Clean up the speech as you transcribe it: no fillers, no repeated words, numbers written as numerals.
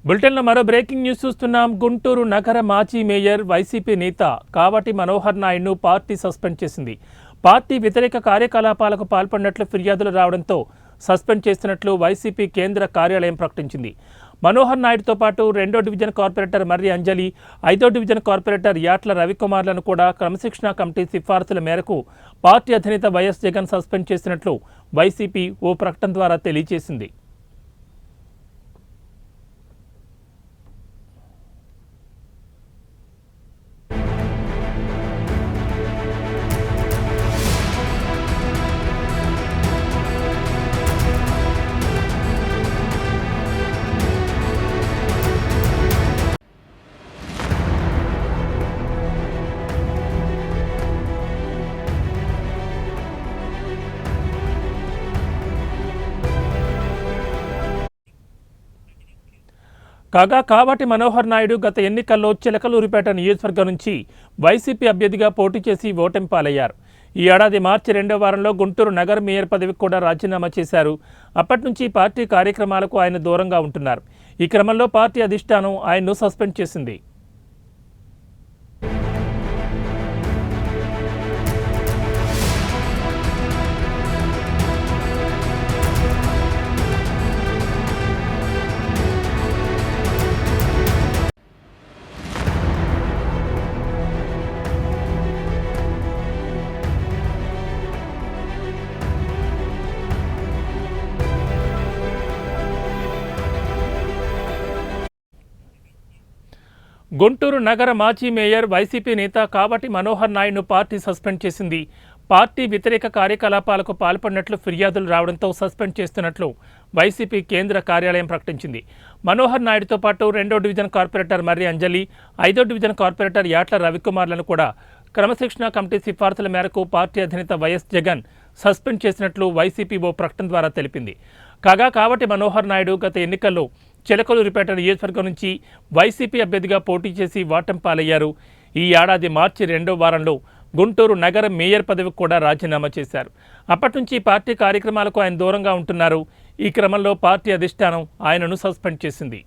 బులెటిన్లో మరో breaking news చూస్తున్నాం. గుంటూరు నగర మాజీ మేయర్ వైసీపీ నేత కావటి మనోహర్ నాయుడును పార్టీ సస్పెండ్ చేసింది. పార్టీ వ్యతిరేక కార్యకలాపాలకు పాల్పడినట్లు ఫిర్యాదులు రావడంతో సస్పెండ్ చేస్తున్నట్లు వైసీపీ కేంద్ర కార్యాలయం ప్రకటించింది. మనోహర్ నాయుడుతో పాటు 2వ డివిజన్ కార్పొరేటర్ మర్రి అంజలి, 5వ డివిజన్ కార్పొరేటర్ యాట్ల రవికుమార్లను కూడా క్రమశిక్షణ కమిటీ సిఫార్సుల మేరకు పార్టీ అధినేత వైఎస్ జగన్ సస్పెండ్ చేసినట్లు వైసీపీ ఓ ప్రకటన ద్వారా తెలియజేసింది. కాగా కావటి మనోహర్ నాయుడు గత ఎన్నికల్లో చిలకలూరిపేట నియోజకవర్గం నుంచి వైసీపీ అభ్యర్థిగా పోటీ చేసి ఓటమి పాలయ్యారు. ఈ ఏడాది మార్చి 2వ వారంలో గుంటూరు నగర మేయర్ పదవికి కూడా రాజీనామా చేశారు. అప్పటి నుంచి పార్టీ కార్యక్రమాలకు ఆయన దూరంగా ఉంటున్నారు. ఈ క్రమంలో పార్టీ అధిష్టానం ఆయన్ను సస్పెండ్ చేసింది. గుంటూరు నగర మాజీ మేయర్ వైసీపీ నేత కావటి మనోహర్ నాయుడును పార్టీ సస్పెండ్ చేసింది. పార్టీ వ్యతిరేక కార్యకలాపాలకు పాల్పడినట్లు ఫిర్యాదులు రావడంతో సస్పెండ్ చేస్తున్నట్లు వైసీపీ కేంద్ర కార్యాలయం ప్రకటించింది. మనోహర్ నాయుడుతో పాటు 2వ డివిజన్ కార్పొరేటర్ మర్రి అంజలి, 5వ డివిజన్ కార్పొరేటర్ యాట్ల రవికుమార్లను కూడా క్రమశిక్షణ కమిటీ సిఫార్సుల మేరకు పార్టీ అధినేత వైఎస్ జగన్ సస్పెండ్ చేసినట్లు వైసీపీ ఓ ప్రకటన ద్వారా తెలిపింది. కాగా కావటి మనోహర్ నాయుడు గత ఎన్నికల్లో చిలకలూరిపేట నియోజకవర్గం నుంచి వైసీపీ అభ్యర్థిగా పోటీ చేసి ఓటమి పాలయ్యారు. ఈ ఏడాది మార్చి 2వ వారంలో గుంటూరు నగర మేయర్ పదవికి కూడా రాజీనామా చేశారు. అప్పటి నుంచి పార్టీ కార్యక్రమాలకు ఆయన దూరంగా ఉంటున్నారు. ఈ క్రమంలో పార్టీ అధిష్టానం ఆయనను సస్పెండ్ చేసింది.